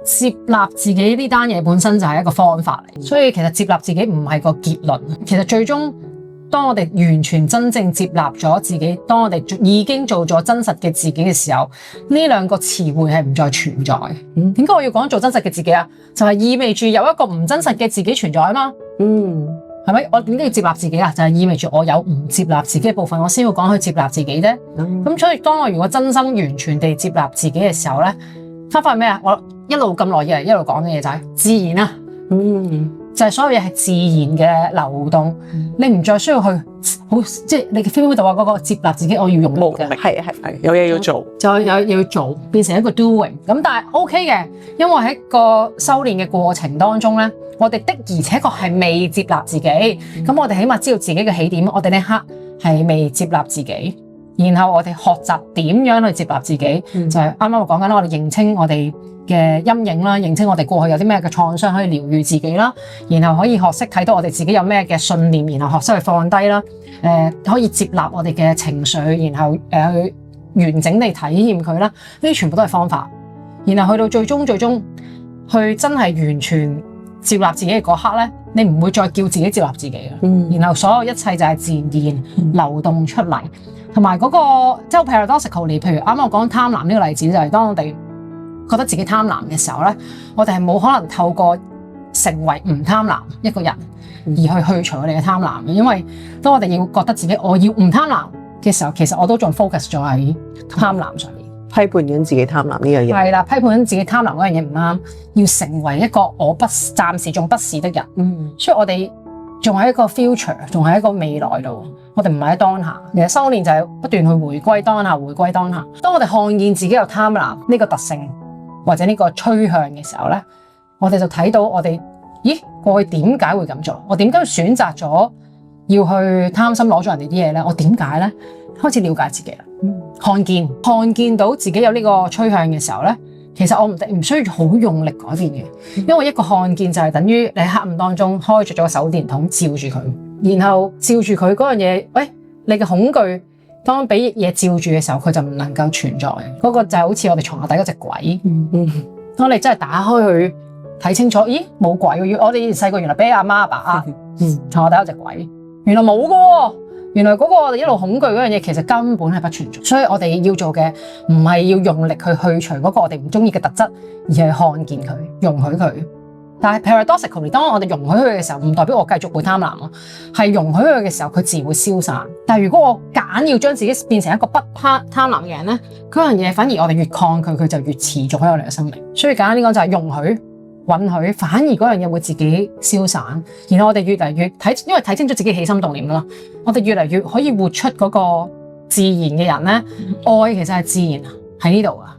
接納自己呢單嘢本身就係一個方法嚟，所以其實接納自己唔係個結論。其實最終當我哋完全真正接納咗自己，當我哋已經做咗真實嘅自己嘅時候，呢兩個詞彙係唔再存在。點解我要講做真實嘅自己啊？就係意味住有一個唔真實嘅自己存在啊嘛。係咪？我點解要接納自己啊？就係意味住我有唔接納自己嘅部分，我先會講去接納自己啫。咁所以當我如果真心完全地接納自己嘅時候咧，翻返去咩啊？我一路咁耐以嚟一路講嘅嘢就係自然啊。就係所有嘢係自然嘅流動，你唔再需要去好，即係你 feel 到嗰個接納自己，我要用力嘅，係有嘢要做，就有嘢要做，變成一個 doing。咁但係 OK 嘅，因為喺個修煉嘅過程當中咧，我哋的而且確係未接納自己。咁我哋起碼知道自己嘅起點，我哋呢刻係未接納自己，然後我哋學習點樣去接納自己，就係啱啱我講緊啦，我哋認清我哋嘅陰影啦，認清我哋過去有啲咩嘅創傷，可以療癒自己啦，然後可以學識睇到我哋自己有咩嘅信念，然後學識去放低啦，可以接納我哋嘅情緒，然後去完整地體驗佢啦，呢啲全部都係方法。然後去到最終去真係完全接納自己嘅嗰刻咧，你唔會再叫自己接納自己嘅，然後所有一切就係自然流動出嚟，同埋嗰個即係 paradoxically， 譬如啱啱我講貪婪呢個例子，就係當我哋覺得自己貪婪嘅時候咧，我哋係冇可能透過成為唔貪婪一個人而去除我哋嘅貪婪嘅，因為當我哋要覺得自己我要唔貪婪嘅時候，其實我都仲 focus 咗喺貪婪上面，批判緊自己貪婪呢樣嘢。係啦，批判緊自己貪婪嗰樣嘢唔啱，要成為一個我暫時仲不是的人。所以我哋仲喺一個 future， 仲喺一個未來度，我哋唔係喺當下。其實修煉就係不斷去回歸當下，回歸當下。當我哋看見自己有貪婪呢個特性或者呢個趨向嘅時候咧，我哋就睇到我哋，咦，過去點解會咁做？我點解選擇咗要去貪心攞咗人哋啲嘢咧？我點解咧？開始了解自己啦，看見到自己有呢個趨向嘅時候咧，其實我唔需要好用力改變嘅，因為一個看見就係等於你喺黑暗當中開着咗個手電筒照住佢，然後照住佢嗰樣嘢，喂，你嘅恐懼當俾嘢照住嘅時候，佢就唔能夠存在。嗰個就係好似我哋床下底嗰隻鬼。當你真係打開佢睇清楚，咦，冇鬼喎！我哋以前細個原來俾阿媽阿爸床下底有隻鬼，原來冇㗎喎。原來嗰個我哋一路恐懼嗰樣嘢，其實根本係不存在。所以我哋要做嘅唔係要用力去除嗰個我哋唔中意嘅特質，而係看見佢，容許佢。但係 paradoxically， 當我哋容許佢嘅時候，唔代表我繼續會貪婪咯，係容許佢嘅時候，佢自然會消散。但係如果我夾硬要將自己變成一個不貪婪嘅人咧，嗰樣嘢反而我哋越抗拒佢，就越持續喺我哋嘅生命。所以簡單啲講就係容許、允許，反而嗰樣嘢會自己消散。然後我哋越嚟越睇，因為睇清楚自己起心動念啦，我哋越嚟越可以活出嗰個自然嘅人咧。愛其實係自然喺呢度啊。